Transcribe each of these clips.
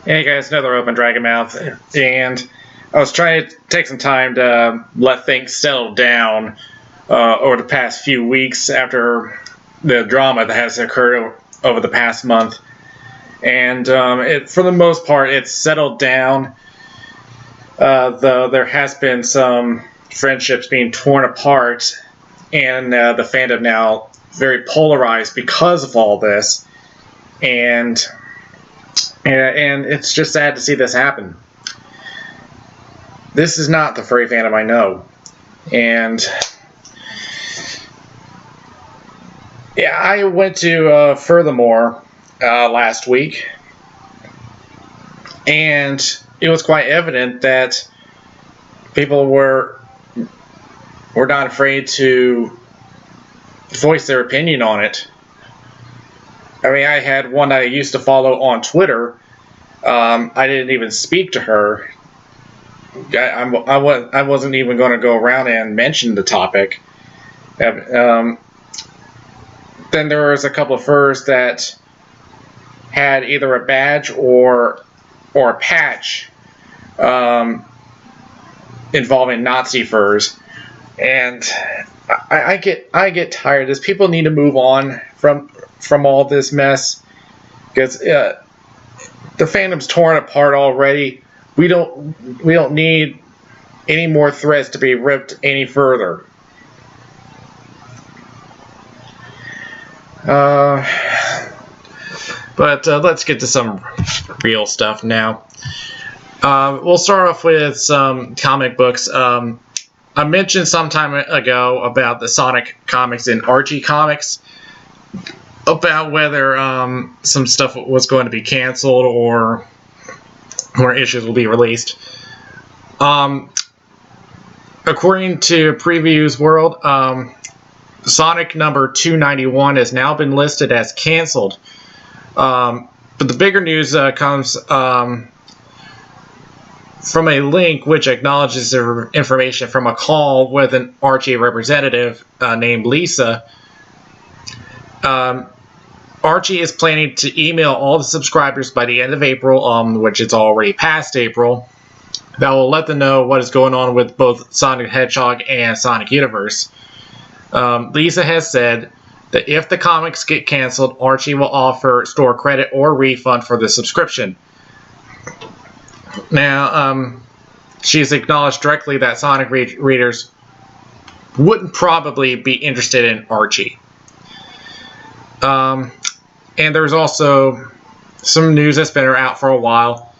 Hey guys, another Open Dragon Mouth, and I was trying to take some time to let things settle down over the past few weeks after the drama that has occurred over the past month. And for the most part, it's settled down, though there has been some friendships being torn apart, and the fandom now very polarized because of all this. And it's just sad to see this happen. This is not the furry fandom I know. And yeah, I went to Furthemore last week, and it was quite evident that people were not afraid to voice their opinion on it. I mean, I had one I used to follow on Twitter. I didn't even speak to her. I wasn't even going to go around and mention the topic. Then there was a couple of furs that had either a badge or a patch involving Nazi furs, and I get tired of this. People need to move on from all this mess, because the fandom's torn apart already. We don't need any more threads to be ripped any further. But let's get to some real stuff now. We'll start off with some comic books. I mentioned some time ago about the Sonic comics in Archie Comics, about whether some stuff was going to be canceled or more issues will be released. According to Previews World, Sonic number 291 has now been listed as canceled. But the bigger news comes from a link which acknowledges the information from a call with an Archie representative named Lisa. Archie is planning to email all the subscribers by the end of April, which it's already past April. That will let them know what is going on with both Sonic the Hedgehog and Sonic Universe. Lisa has said that if the comics get canceled, Archie will offer store credit or refund for the subscription. Now, she's acknowledged directly that Sonic readers wouldn't probably be interested in Archie. And there's also some news that's been out for a while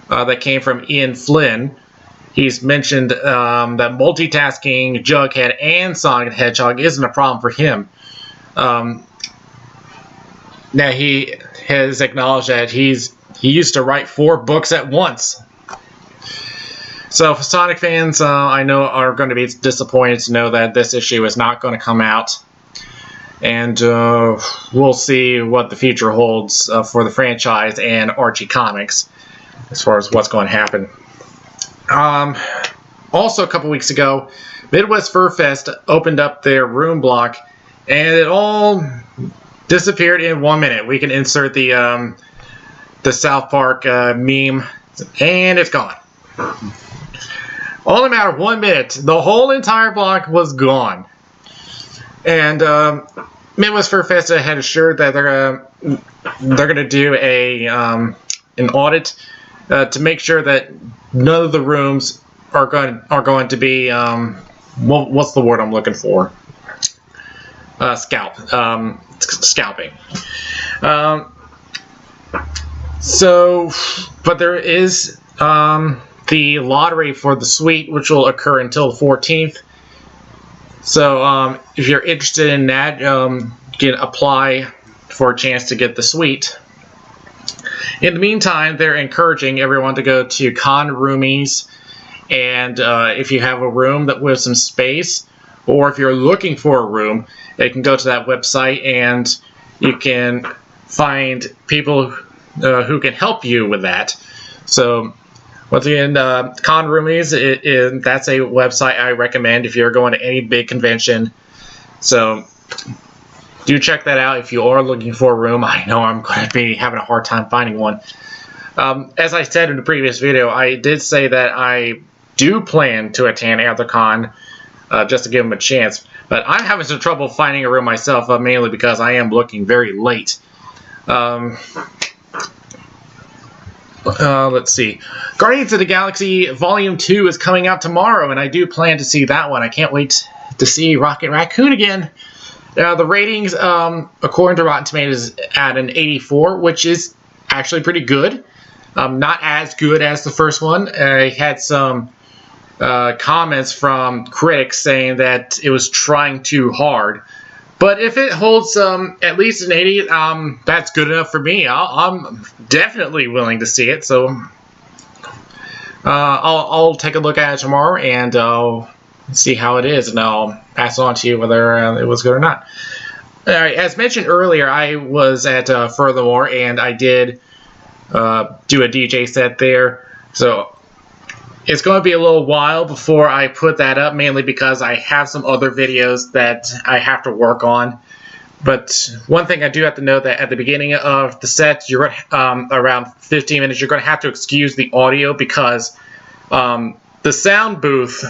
that came from Ian Flynn. He's mentioned that multitasking Jughead and Sonic the Hedgehog isn't a problem for him. Now he has acknowledged that he used to write 4 books at once. So for Sonic fans, I know are going to be disappointed to know that this issue is not going to come out. And we'll see what the future holds for the franchise and Archie Comics as far as what's going to happen. Also, a couple weeks ago, Midwest Fur Fest opened up their room block, and it all disappeared in 1 minute. We can insert the South Park meme, and it's gone. All in a matter of 1 minute, the whole entire block was gone. And Midwest Fur Fest had assured that they're gonna do an audit to make sure that none of the rooms are going to be what's the word I'm looking for? Scalping. But there is the lottery for the suite, which will occur until the 14th. So if you're interested in that, you can apply for a chance to get the suite. In the meantime, they're encouraging everyone to go to Con Roomies, and if you have a room with some space, or if you're looking for a room, you can go to that website and you can find people who can help you with that. So once again, Con Roomies, that's a website I recommend if you're going to any big convention. So do check that out if you are looking for a room. I know I'm going to be having a hard time finding one. As I said in the previous video, I did say that I do plan to attend AntherCon just to give them a chance. But I'm having some trouble finding a room myself, mainly because I am looking very late. Let's see. Guardians of the Galaxy Volume 2 is coming out tomorrow, and I do plan to see that one. I can't wait to see Rocket Raccoon again. The ratings, according to Rotten Tomatoes, is at an 84, which is actually pretty good. Not as good as the first one. I had some comments from critics saying that it was trying too hard. But if it holds at least an 80, that's good enough for me. I'm definitely willing to see it. So I'll take a look at it tomorrow and see how it is, and I'll pass on to you whether it was good or not. All right, as mentioned earlier, I was at Furthermore, and I did do a DJ set there. So it's going to be a little while before I put that up, mainly because I have some other videos that I have to work on. But one thing I do have to note that at the beginning of the set, you're around 15 minutes, you're going to have to excuse the audio because the sound booth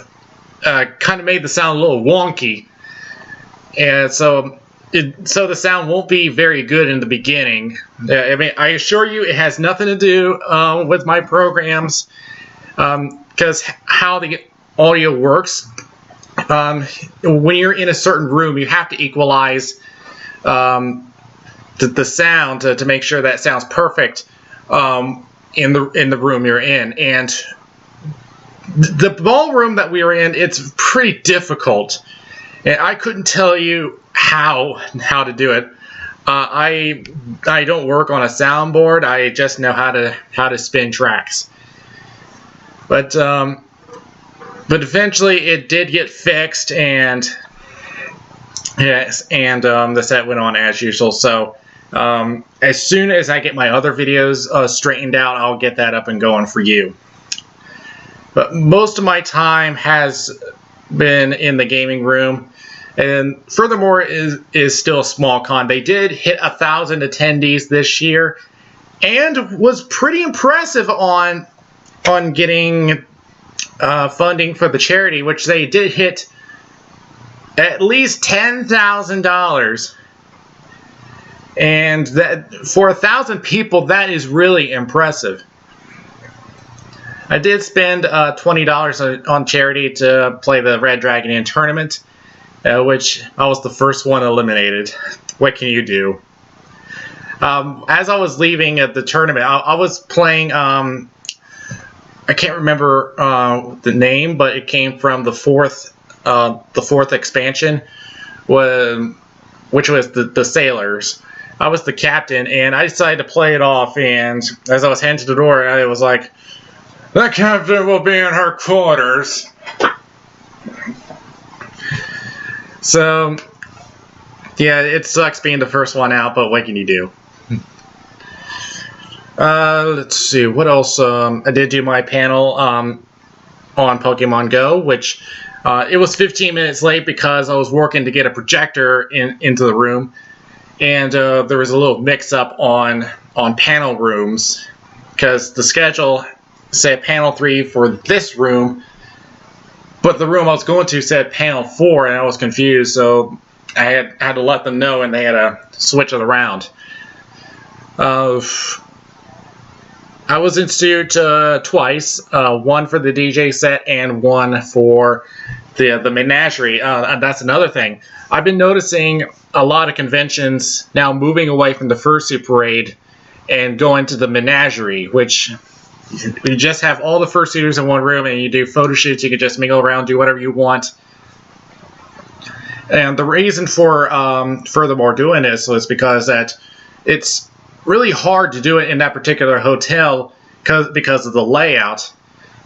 kind of made the sound a little wonky, and so the sound won't be very good in the beginning. I mean, I assure you, it has nothing to do with my programs. Because how the audio works, when you're in a certain room, you have to equalize the sound to make sure that sounds perfect in the room you're in. And the ballroom that we were in, it's pretty difficult, and I couldn't tell you how to do it. I don't work on a soundboard. I just know how to spin tracks. But eventually it did get fixed, and yes, and the set went on as usual. So as soon as I get my other videos straightened out, I'll get that up and going for you. But most of my time has been in the gaming room, and Furthermore is still a small con. They did hit 1,000 attendees this year, and was pretty impressive on getting funding for the charity, which they did hit at least $10,000, and that for 1,000 people, that is really impressive. I did spend $20 on charity to play the Red Dragon Inn tournament, which I was the first one eliminated. What can you do? As I was leaving at the tournament, I was playing. I can't remember the name, but it came from the fourth expansion, which was the Sailors. I was the captain, and I decided to play it off. And as I was heading to the door, I was like, "The captain will be in her quarters." So, yeah, it sucks being the first one out, but what can you do? Let's see, what else? I did do my panel on Pokemon Go, which it was 15 minutes late because I was working to get a projector into the room, and there was a little mix-up on panel rooms, because the schedule said panel 3 for this room, but the room I was going to said panel 4, and I was confused, so I had to let them know, and they had to switch it around. I was in suit twice, one for the DJ set and one for the menagerie. That's another thing. I've been noticing a lot of conventions now moving away from the fursuit parade and going to the menagerie, which you just have all the fursuiters in one room, and you do photo shoots. You can just mingle around, do whatever you want. And the reason for Furthermore doing this was because that it's really hard to do it in that particular hotel because of the layout.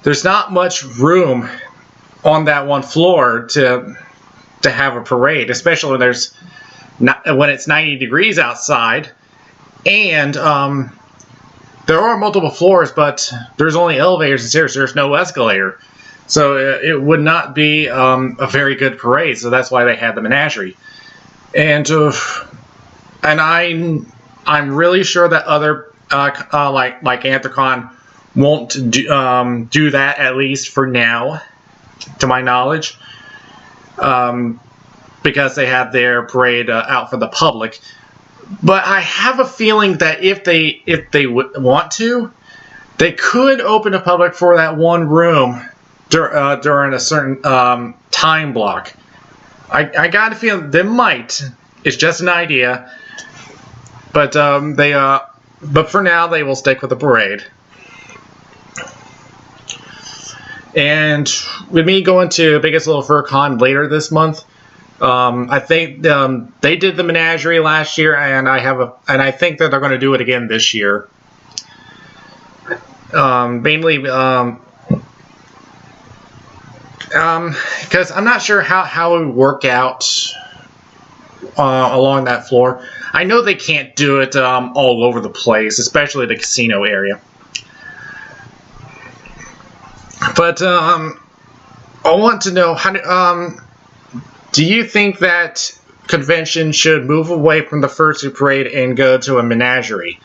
There's not much room on that one floor to have a parade, especially when it's 90 degrees outside, and there are multiple floors, but there's only elevators and stairs. There's no escalator, so it would not be a very good parade. So that's why they had the menagerie, and I'm really sure that other like Anthrocon won't do that, at least for now, to my knowledge, because they have their parade out for the public. But I have a feeling that if they want to, they could open the public for that one room during a certain time block. I got a feeling they might. It's just an idea, but but for now they will stick with the parade. And with me going to Biggest Little Fur Con later this month, I think they did the menagerie last year, and I think that they're going to do it again this year. Mainly because I'm not sure how it would work out along that floor. I know they can't do it all over the place, especially the casino area. But I want to know, do you think that convention should move away from the fursuit parade and go to a menagerie?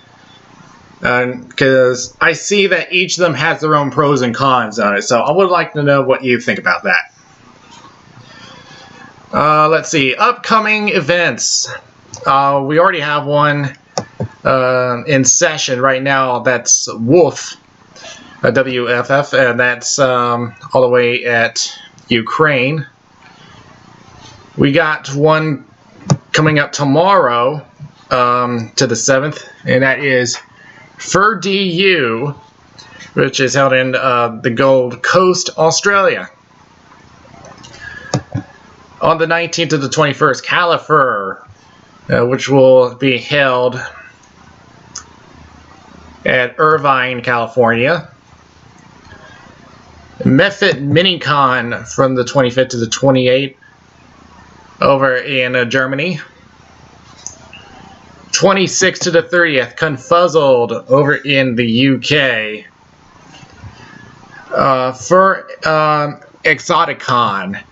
Because I see that each of them has their own pros and cons on it, so I would like to know what you think about that. Let's see, upcoming events. We already have one in session right now. That's WFF, WFF, and that's all the way at Ukraine. We got one coming up tomorrow to the 7th, and that is Fur DU, which is held in the Gold Coast, Australia. On the 19th to the 21st, Califur, which will be held at Irvine, California. MFF Minicon from the 25th to the 28th over in Germany. 26th to the 30th, Confuzzled over in the UK. For Exoticon.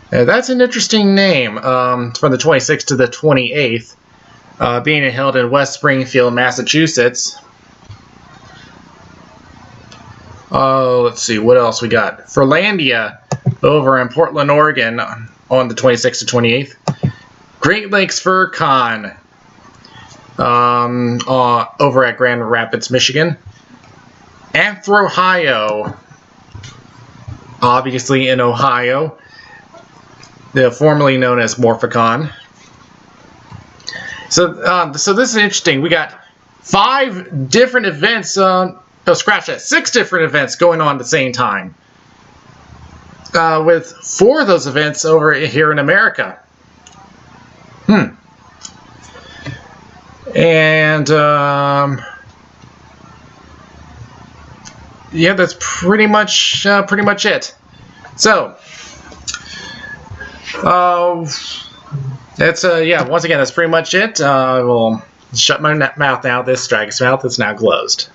That's an interesting name. From the 26th to the 28th, being held in West Springfield, Massachusetts. Let's see, what else we got? Furlandia over in Portland, Oregon on the 26th to 28th. Great Lakes Fur Con over at Grand Rapids, Michigan. Anthro-Ohio, obviously in Ohio, formerly known as Morphicon. So this is interesting. We got 5 different events. Scratch that. 6 different events going on at the same time. With 4 of those events over here in America. And yeah, that's pretty much it. So that's yeah. Once again, that's pretty much it. I will shut my mouth now. This Dragon's mouth is now closed.